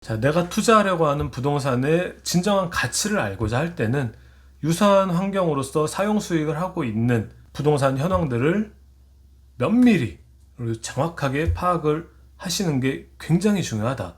자, 내가 투자하려고 하는 부동산의 진정한 가치를 알고자 할 때는 유사한 환경으로서 사용 수익을 하고 있는 부동산 현황들을 면밀히 그리고 정확하게 파악을 하시는 게 굉장히 중요하다.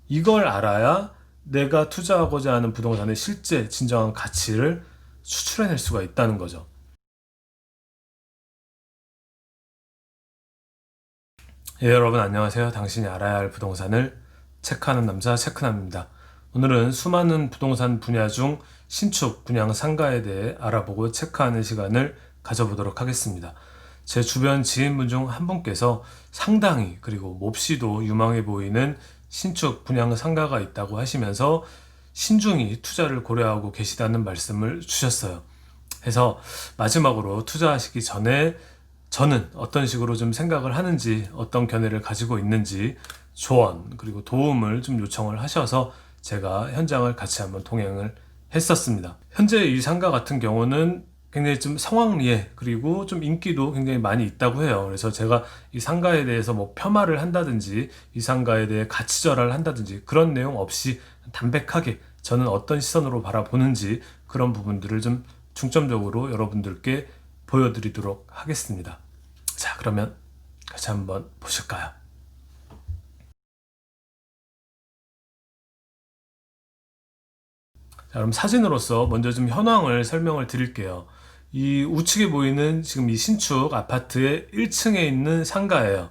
이걸 알아야 내가 투자하고자 하는 부동산의 실제 진정한 가치를 추출해낼 수가 있다는 거죠. 예, 여러분 안녕하세요. 당신이 알아야 할 부동산을 체크하는 남자 체크남입니다. 오늘은 수많은 부동산 분야 중 신축, 분양, 상가에 대해 알아보고 체크하는 시간을 가져보도록 하겠습니다. 제 주변 지인분 중 한 분께서 상당히 그리고 몹시도 유망해 보이는 신축, 분양, 상가가 있다고 하시면서 신중히 투자를 고려하고 계시다는 말씀을 주셨어요. 해서 마지막으로 투자하시기 전에 저는 어떤 식으로 좀 생각을 하는지, 어떤 견해를 가지고 있는지 조언, 그리고 도움을 좀 요청을 하셔서 제가 현장을 같이 한번 동행을 했었습니다. 현재 이 상가 같은 경우는 굉장히 좀 성황리에 그리고 좀 인기도 굉장히 많이 있다고 해요. 그래서 제가 이 상가에 대해서 뭐 폄하를 한다든지 이 상가에 대해 가치절하를 한다든지 그런 내용 없이 담백하게 저는 어떤 시선으로 바라보는지 그런 부분들을 좀 중점적으로 여러분들께 보여드리도록 하겠습니다. 자, 그러면 같이 한번 보실까요? 자, 그럼 사진으로서 먼저 좀 현황을 설명을 드릴게요. 이 우측에 보이는 지금 이 신축 아파트의 1층에 있는 상가예요.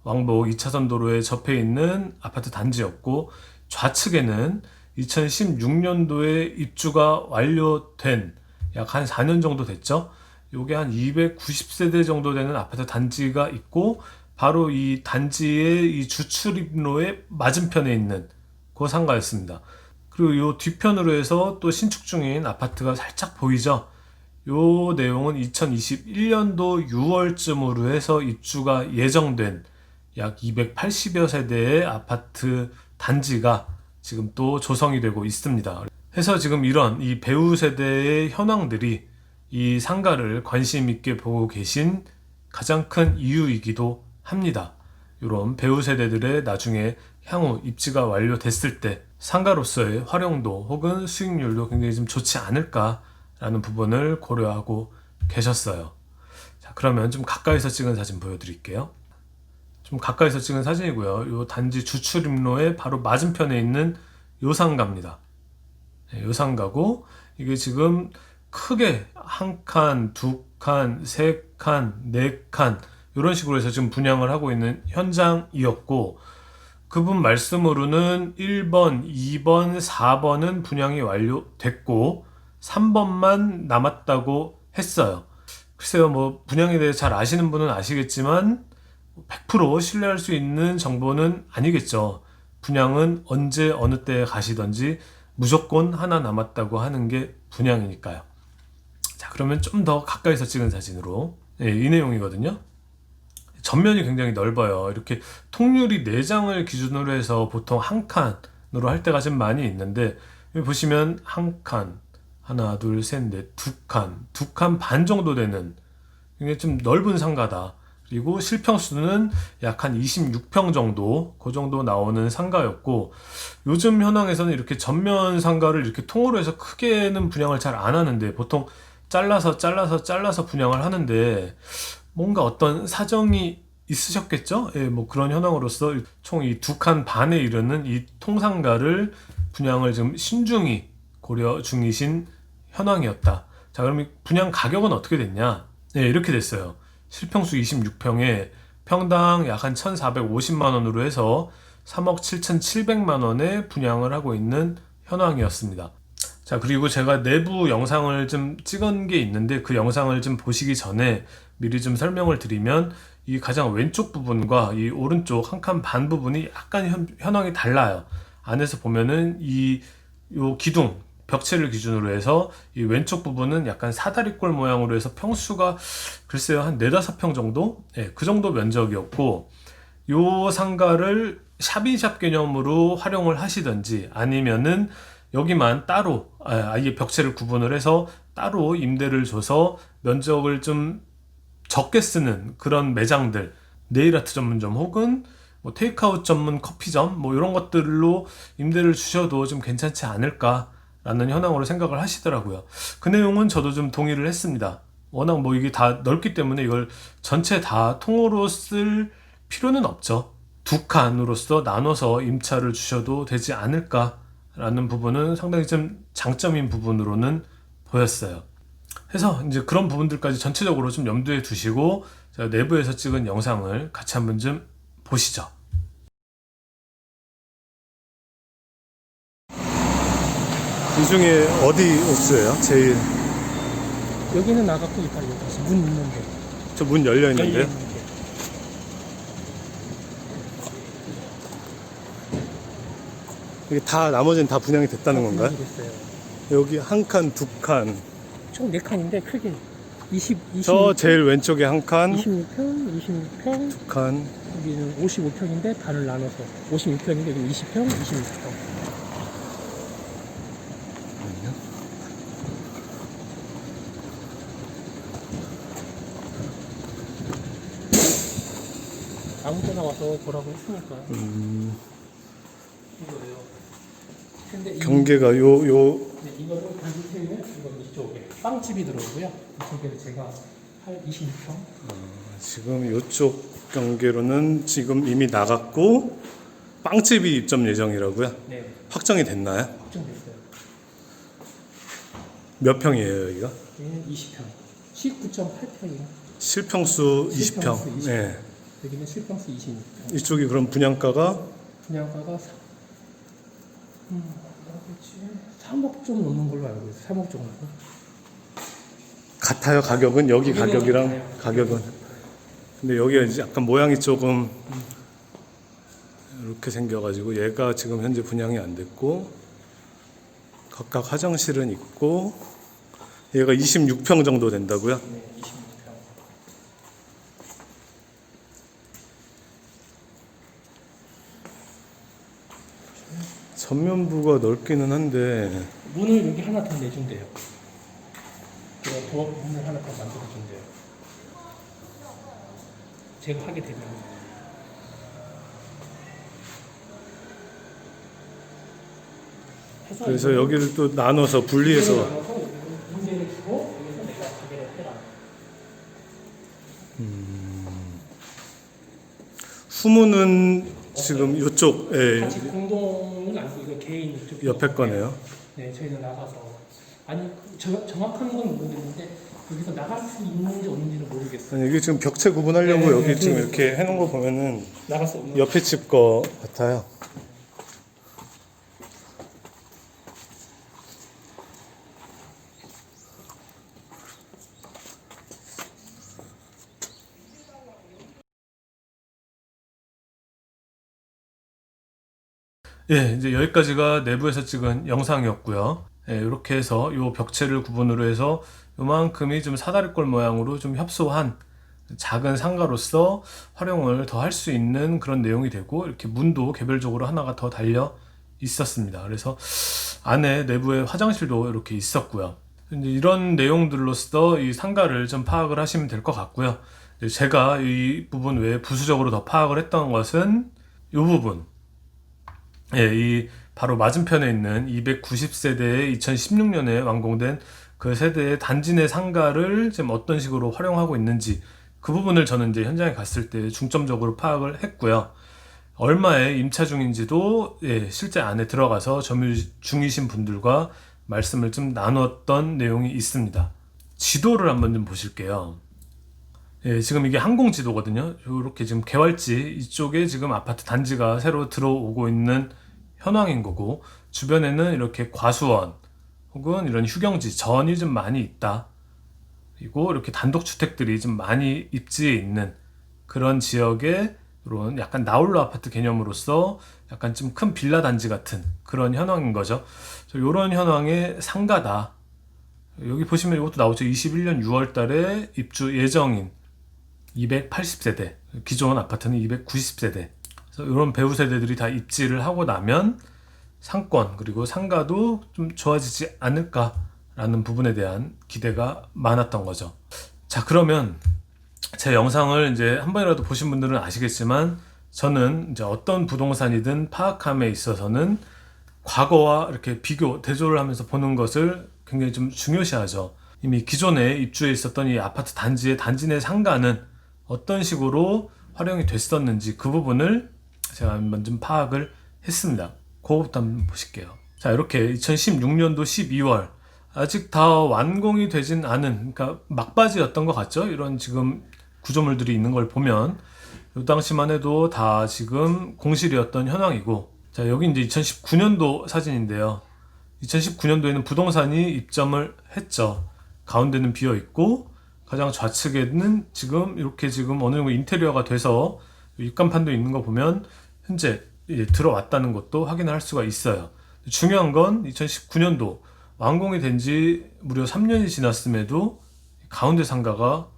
왕복 2차선 도로에 접해 있는 아파트 단지였고, 좌측에는 2016년도에 입주가 완료된 약 한 4년 정도 됐죠. 요게 한 290세대 정도 되는 아파트 단지가 있고, 바로 이 단지의 이 주출입로의 맞은편에 있는 그 상가였습니다. 그리고 요 뒤편으로 해서 또 신축 중인 아파트가 살짝 보이죠. 요 내용은 2021년도 6월쯤으로 해서 입주가 예정된 약 280여 세대의 아파트 단지가 지금 또 조성이 되고 있습니다. 해서 지금 이런 이 배우 세대의 현황들이 이 상가를 관심 있게 보고 계신 가장 큰 이유이기도 합니다. 이런 배우 세대들의 나중에 향후 입지가 완료됐을 때 상가로서의 활용도 혹은 수익률도 굉장히 좀 좋지 않을까라는 부분을 고려하고 계셨어요. 자, 그러면 좀 가까이서 찍은 사진 보여드릴게요. 좀 가까이서 찍은 사진이고요. 이 단지 주출입로의 바로 맞은편에 있는 요 상가입니다. 네, 요 상가고 이게 지금 크게 한 칸, 두 칸, 세 칸, 네 칸 이런 식으로 해서 지금 분양을 하고 있는 현장이었고 그분 말씀으로는 1번, 2번, 4번은 분양이 완료됐고 3번만 남았다고 했어요. 글쎄요, 뭐 분양에 대해 잘 아시는 분은 아시겠지만 100% 신뢰할 수 있는 정보는 아니겠죠. 분양은 언제 어느 때에 가시던지 무조건 하나 남았다고 하는 게 분양이니까요. 자, 그러면 좀 더 가까이서 찍은 사진으로 이 내용이거든요. 전면이 굉장히 넓어요. 이렇게 통유리 4장을 기준으로 해서 보통 한 칸으로 할 때가 좀 많이 있는데 여기 보시면 한 칸, 하나, 둘, 셋, 넷, 두 칸 반 정도 되는 굉장히 좀 넓은 상가다. 그리고 실평수는 약 한 26평 정도, 그 정도 나오는 상가였고, 요즘 현황에서는 이렇게 전면 상가를 이렇게 통으로 해서 크게는 분양을 잘 안 하는데, 보통 잘라서 분양을 하는데, 뭔가 어떤 사정이 있으셨겠죠? 예, 뭐 그런 현황으로서 총 이 두 칸 반에 이르는 이 통상가를 분양을 좀 신중히 고려 중이신 현황이었다. 자, 그럼 이 분양 가격은 어떻게 됐냐? 네, 이렇게 됐어요. 실평수 26평에 평당 약 한 1,450만 원으로 해서 3억 7,700만 원에 분양을 하고 있는 현황이었습니다. 자, 그리고 제가 내부 영상을 좀 찍은 게 있는데 그 영상을 좀 보시기 전에 미리 좀 설명을 드리면 이 가장 왼쪽 부분과 이 오른쪽 한 칸 반 부분이 약간 현황이 달라요. 안에서 보면은 요 기둥 벽체를 기준으로 해서 이 왼쪽 부분은 약간 사다리꼴 모양으로 해서 평수가 글쎄요 한 4, 5평 정도? 네, 그 정도 면적이었고 요 상가를 샵인샵 개념으로 활용을 하시든지 아니면은 여기만 따로 아예 벽체를 구분을 해서 따로 임대를 줘서 면적을 좀 적게 쓰는 그런 매장들 네일아트 전문점 혹은 뭐 테이크아웃 전문 커피점 뭐 이런 것들로 임대를 주셔도 좀 괜찮지 않을까라는 현황으로 생각을 하시더라고요. 그 내용은 저도 좀 동의를 했습니다. 워낙 뭐 이게 다 넓기 때문에 이걸 전체 다 통으로 쓸 필요는 없죠. 두 칸으로서 나눠서 임차를 주셔도 되지 않을까라는 부분은 상당히 좀 장점인 부분으로는 보였어요. 해서 이제 그런 부분들까지 전체적으로 좀 염두에 두시고 제가 내부에서 찍은 영상을 같이 한번 좀 보시죠. 이 중에 어디 호수예요? 제일 여기는 나갔고 일단 여기 문 있는데 저 문 열려 있는데요? 이게 다 나머지는 다 분양이 됐다는 건가요? 됐어요. 여기 한 칸, 두 칸. 총 4칸인데 크게 20 저 제일 왼쪽에 한 칸, 26평, 26평, 두 칸. 여기는 55평인데 반을 나눠서 56평인데 여기 20평, 26평. 아무 때나 와서 보라고 했으니까. 이거예요. 근데 경계가 네, 이거는 반지태는 이건 이쪽에 빵집이 들어오고요. 이쪽에는 제가 한 26평. 지금 이쪽 경계로는 지금 이미 나갔고 빵집이 입점 예정이라고요? 네, 확정이 됐나요? 확정됐어요. 몇 평이에요 여기가? 여기는 20평. 19.8평이요. 실평수 20평. 20평. 네. 여기는 실평수 26평. 이쪽이 그럼 분양가가 분양가가 3억 좀 넘는 걸로 알고 있어요. 3억 정도. 같아요 가격은 여기 여기는 가격이랑 같아요. 가격은. 근데 여기가 이제 약간 모양이 조금 이렇게 생겨가지고 얘가 지금 현재 분양이 안 됐고 각각 화장실은 있고 얘가 26평 정도 된다고요? 네, 26평. 전면부가 넓기는 한데 문을 여기 하나 더 내준대요. 제가 더 문을 하나 더 만들어준대요. 제가 하게 되면. 그래서 여기를 또 나눠서 분리해서 문제를 주고 여기서 내가 가게를 해라. 후문은 지금 이쪽에 같이 공동은 아니고 이거 개인 이쪽 옆에 거네요. 네, 저희는 나가서 아니 정확한 건 모르겠는데 여기서 나갈 수 있는지 없는지는 모르겠어요. 아니, 이게 지금 벽체 구분하려고 네, 여기 네, 지금 네. 이렇게 해놓은 거 보면은 나갈 수 없는. 옆에 집 거 같아요. 예, 이제 여기까지가 내부에서 찍은 영상이었고요. 예, 이렇게 해서 요 벽체를 구분으로 해서 요만큼이 좀 사다리꼴 모양으로 좀 협소한 작은 상가로서 활용을 더 할 수 있는 그런 내용이 되고 이렇게 문도 개별적으로 하나가 더 달려 있었습니다. 그래서 안에 내부에 화장실도 이렇게 있었고요. 이제 이런 내용들로서 이 상가를 좀 파악을 하시면 될 것 같고요. 제가 이 부분 외에 부수적으로 더 파악을 했던 것은 이 부분. 예, 이 바로 맞은편에 있는 290세대의 2016년에 완공된 그 세대의 단지 내 상가를 지금 어떤 식으로 활용하고 있는지 그 부분을 저는 이제 현장에 갔을 때 중점적으로 파악을 했고요. 얼마에 임차 중인지도 예, 실제 안에 들어가서 점유 중이신 분들과 말씀을 좀 나눴던 내용이 있습니다. 지도를 한번 좀 보실게요. 예, 지금 이게 항공지도거든요. 이렇게 지금 개활지 이쪽에 지금 아파트 단지가 새로 들어오고 있는 현황인 거고 주변에는 이렇게 과수원 혹은 이런 휴경지 전이 좀 많이 있다. 그리고 이렇게 단독주택들이 좀 많이 입지해 있는 그런 지역에 이런 약간 나홀로 아파트 개념으로서 약간 좀 큰 빌라 단지 같은 그런 현황인 거죠. 이런 현황의 상가다. 여기 보시면 이것도 나오죠. 21년 6월 달에 입주 예정인 280세대, 기존 아파트는 290세대. 그래서 이런 배우 세대들이 다 입지를 하고 나면 상권 그리고 상가도 좀 좋아지지 않을까라는 부분에 대한 기대가 많았던 거죠. 자, 그러면 제 영상을 이제 한 번이라도 보신 분들은 아시겠지만 저는 이제 어떤 부동산이든 파악함에 있어서는 과거와 이렇게 비교, 대조를 하면서 보는 것을 굉장히 좀 중요시하죠. 이미 기존에 입주해 있었던 이 아파트 단지의 단지 내 상가는 어떤 식으로 활용이 됐었는지 그 부분을 제가 한번 좀 파악을 했습니다. 그것부터 한번 보실게요. 자, 이렇게 2016년도 12월 아직 다 완공이 되진 않은, 그러니까 막바지였던 것 같죠? 이런 지금 구조물들이 있는 걸 보면 이 당시만 해도 다 지금 공실이었던 현황이고, 자, 여기 이제 2019년도 사진인데요. 2019년도에는 부동산이 입점을 했죠. 가운데는 비어 있고 가장 좌측에는 지금 이렇게 지금 어느 정도 인테리어가 돼서 입간판도 있는 거 보면 현재 들어왔다는 것도 확인을 할 수가 있어요. 중요한 건 2019년도 완공이 된 지 무려 3년이 지났음에도 가운데 상가가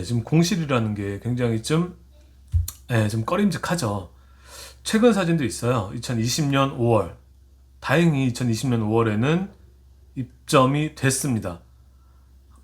지금 공실이라는 게 굉장히 좀 꺼림직하죠. 최근 사진도 있어요. 2020년 5월. 다행히 2020년 5월에는 입점이 됐습니다.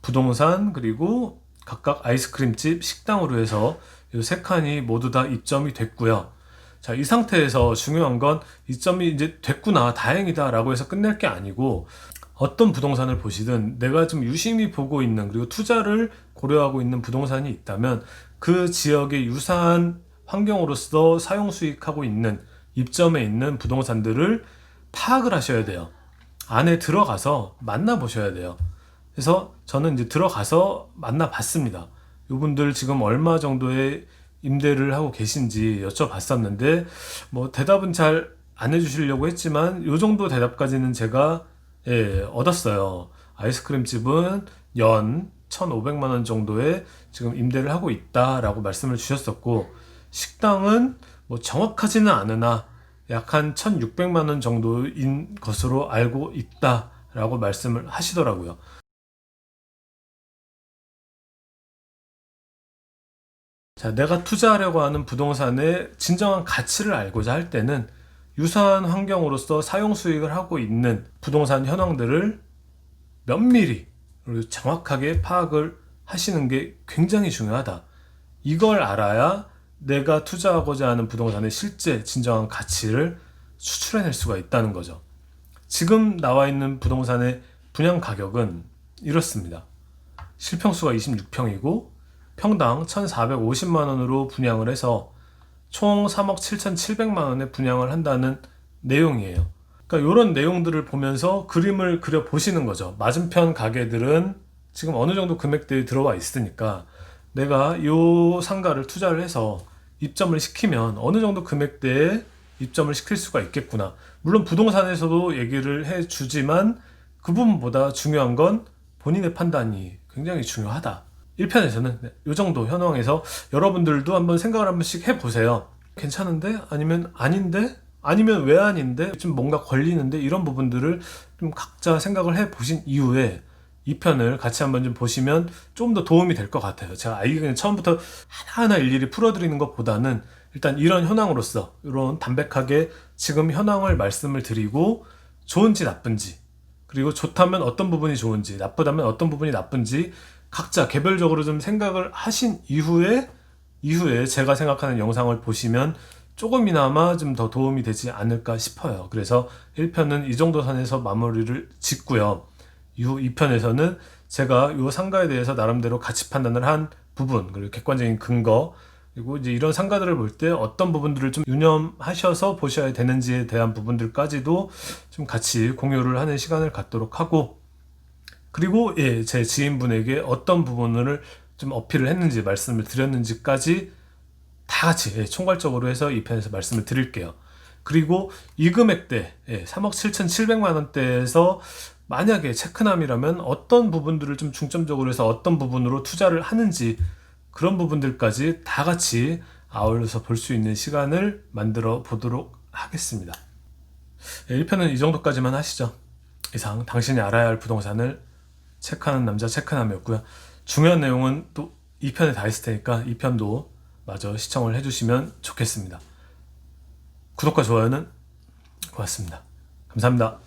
부동산 그리고 각각 아이스크림집, 식당으로 해서 이 세 칸이 모두 다 입점이 됐고요. 자, 이 상태에서 중요한 건 입점이 이제 됐구나, 다행이다 라고 해서 끝낼 게 아니고, 어떤 부동산을 보시든 내가 좀 유심히 보고 있는, 그리고 투자를 고려하고 있는 부동산이 있다면 그 지역의 유사한 환경으로서 사용 수익하고 있는 입점에 있는 부동산들을 파악을 하셔야 돼요. 안에 들어가서 만나보셔야 돼요. 그래서 저는 이제 들어가서 만나봤습니다. 이분들 지금 얼마 정도의 임대를 하고 계신지 여쭤봤었는데 뭐 대답은 잘 안 해주시려고 했지만 이 정도 대답까지는 제가 얻었어요. 아이스크림 집은 연 1,500만 원 정도에 지금 임대를 하고 있다라고 말씀을 주셨었고, 식당은 뭐 정확하지는 않으나 약 한 1,600만 원 정도인 것으로 알고 있다라고 말씀을 하시더라고요. 자, 내가 투자하려고 하는 부동산의 진정한 가치를 알고자 할 때는 유사한 환경으로서 사용 수익을 하고 있는 부동산 현황들을 면밀히 그리고 정확하게 파악을 하시는 게 굉장히 중요하다. 이걸 알아야 내가 투자하고자 하는 부동산의 실제 진정한 가치를 추출해낼 수가 있다는 거죠. 지금 나와 있는 부동산의 분양 가격은 이렇습니다. 실평수가 26평이고 평당 1,450만 원으로 분양을 해서 총 3억 7,700만 원에 분양을 한다는 내용이에요. 그러니까 이런 내용들을 보면서 그림을 그려 보시는 거죠. 맞은편 가게들은 지금 어느 정도 금액대에 들어와 있으니까 내가 이 상가를 투자를 해서 입점을 시키면 어느 정도 금액대에 입점을 시킬 수가 있겠구나. 물론 부동산에서도 얘기를 해주지만 그 부분보다 중요한 건 본인의 판단이 굉장히 중요하다. 1편에서는 이 정도 현황에서 여러분들도 한번 생각을 한 번씩 해보세요. 괜찮은데? 아니면 아닌데? 아니면 왜 아닌데? 좀 뭔가 걸리는데? 이런 부분들을 좀 각자 생각을 해보신 이후에 2편을 같이 한번 좀 보시면 좀 더 도움이 될 것 같아요. 제가 그냥 처음부터 하나하나 일일이 풀어드리는 것보다는 일단 이런 현황으로서 이런 담백하게 지금 현황을 말씀을 드리고 좋은지 나쁜지, 그리고 좋다면 어떤 부분이 좋은지, 나쁘다면 어떤 부분이 나쁜지 각자 개별적으로 좀 생각을 하신 이후에 제가 생각하는 영상을 보시면 조금이나마 좀 더 도움이 되지 않을까 싶어요. 그래서 1편은 이 정도 선에서 마무리를 짓고요. 이후 2편에서는 제가 이 상가에 대해서 나름대로 가치 판단을 한 부분, 그리고 객관적인 근거, 그리고 이제 이런 상가들을 볼 때 어떤 부분들을 좀 유념하셔서 보셔야 되는지에 대한 부분들까지도 좀 같이 공유를 하는 시간을 갖도록 하고, 그리고 제 지인분에게 어떤 부분을 좀 어필을 했는지 말씀을 드렸는지까지 다 같이 총괄적으로 해서 이 편에서 말씀을 드릴게요. 그리고 이 금액대 3억 7,700만 원대에서 만약에 체크남이라면 어떤 부분들을 좀 중점적으로 해서 어떤 부분으로 투자를 하는지, 그런 부분들까지 다 같이 아울러서 볼 수 있는 시간을 만들어 보도록 하겠습니다. 1편은 이 정도까지만 하시죠. 이상 당신이 알아야 할 부동산을 체크하는 남자 체크남이었고요. 중요한 내용은 또 2편에 다 있을 테니까 2편도 마저 시청을 해주시면 좋겠습니다. 구독과 좋아요는 고맙습니다. 감사합니다.